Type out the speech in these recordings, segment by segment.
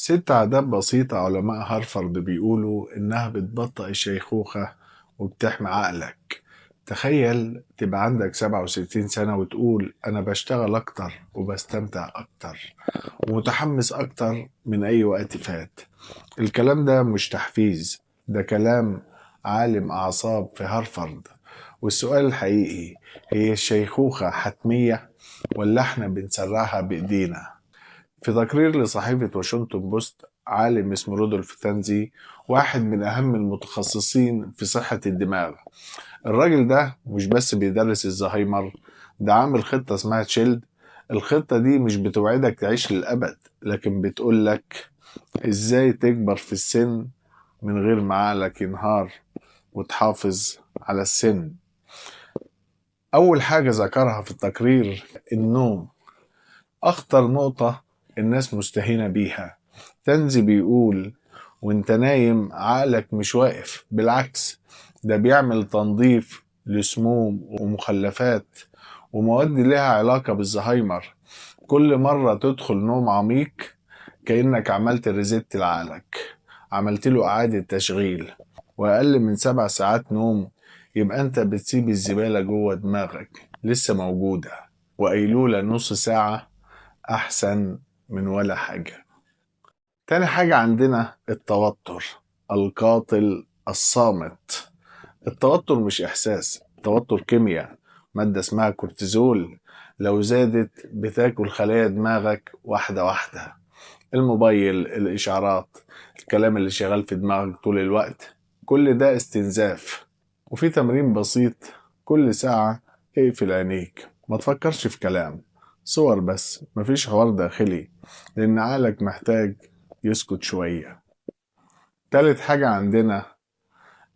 ست عادات بسيطة علماء هارفارد بيقولوا إنها بتبطئ الشيخوخة وبتحمي عقلك. تخيل تبقى عندك 67 سنة وتقول أنا بشتغل أكتر وبستمتع أكتر ومتحمس أكتر من أي وقت فات. الكلام ده مش تحفيز، ده كلام عالم أعصاب في هارفارد. والسؤال الحقيقي، هي الشيخوخة حتمية ولا احنا بنسرعها بإيدينا؟ في تقرير لصحيفة واشنطن بوست، عالم اسمه رودولف تانزي، واحد من أهم المتخصصين في صحة الدماغ. الراجل ده مش بس بيدرس الزهايمر، ده عامل خطة اسمها تشيلد. الخطة دي مش بتوعدك تعيش للأبد، لكن بتقولك ازاي تكبر في السن من غير ما عقلك ينهار وتحافظ على السن. أول حاجة ذكرها في التقرير النوم، أخطر نقطة الناس مستهينة بيها. تنزي بيقول وانت نايم عقلك مش واقف، بالعكس ده بيعمل تنظيف لسموم ومخلفات ومواد لها علاقة بالزهايمر. كل مرة تدخل نوم عميق كأنك عملت ريزيت لعقلك، عملت له إعادة تشغيل. وأقل من 7 ساعات نوم يبقى أنت بتسيب الزبالة جوه دماغك لسه موجودة. وقيلولة نص ساعة أحسن من ولا حاجة. تاني حاجة عندنا التوتر، القاتل الصامت. التوتر مش إحساس، التوتر كيمياء، مادة اسمها كورتيزول. لو زادت بتاكل خلايا دماغك واحدة واحدة. الموبايل، الإشعارات، الكلام اللي شغال في دماغك طول الوقت، كل ده استنزاف. وفي تمرين بسيط، كل ساعة اقفل عينيك، ما تفكرش في كلام، صور بس، مفيش حوار داخلي، لأن عقلك محتاج يسكت شوية. تالت حاجة عندنا،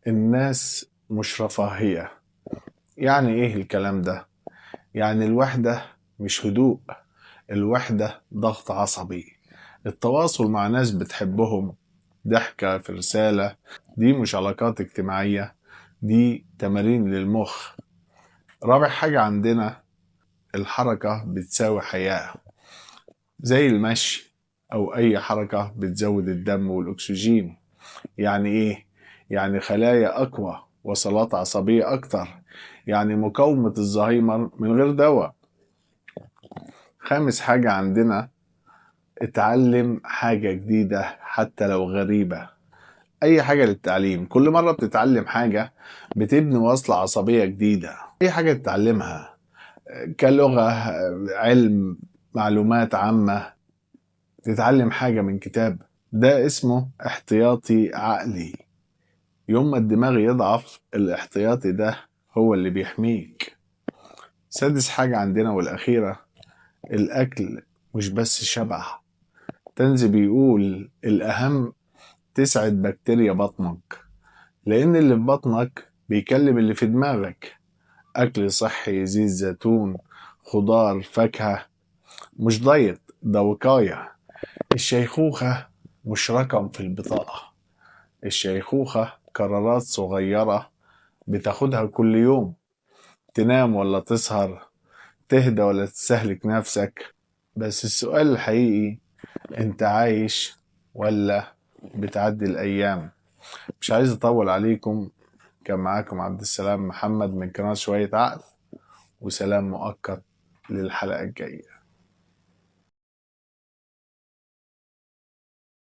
الناس مش رفاهية. يعني ايه الكلام ده؟ يعني الوحدة مش هدوء، الوحدة ضغط عصبي. التواصل مع ناس بتحبهم، ضحكة في رسالة، دي مش علاقات اجتماعية، دي تمارين للمخ. رابع حاجة عندنا، الحركة بتساوي حياة، زي المشي أو أي حركة بتزود الدم والأكسجين. يعني إيه؟ يعني خلايا أقوى، وصلات عصبية أكتر، يعني مقاومة الزهايمر من غير دواء. خامس حاجة عندنا، اتعلم حاجة جديدة حتى لو غريبة. أي حاجة للتعليم، كل مرة بتتعلم حاجة بتبني وصلة عصبية جديدة. أي حاجة تتعلمها كلغة، علم، معلومات عامة، تتعلم حاجة من كتاب، ده اسمه احتياطي عقلي. يوم ما الدماغ يضعف، الاحتياطي ده هو اللي بيحميك. سادس حاجة عندنا والأخيرة، الأكل مش بس شبع. تنزي بيقول الأهم تسعد بكتيريا بطنك، لأن اللي في بطنك بيكلم اللي في دماغك. أكل صحي، زيت زيتون، خضار، فاكهة، مش دايت، ده وقاية. الشيخوخة مش رقم في البطاقة، الشيخوخة قرارات صغيرة بتاخدها كل يوم. تنام ولا تسهر، تهدى ولا تستهلك نفسك. بس السؤال الحقيقي، انت عايش ولا بتعدي الأيام؟ مش عايز أطول عليكم، كان معاكم عبد السلام محمد من قناة شوية عقل، وسلام مؤقت للحلقة الجاية.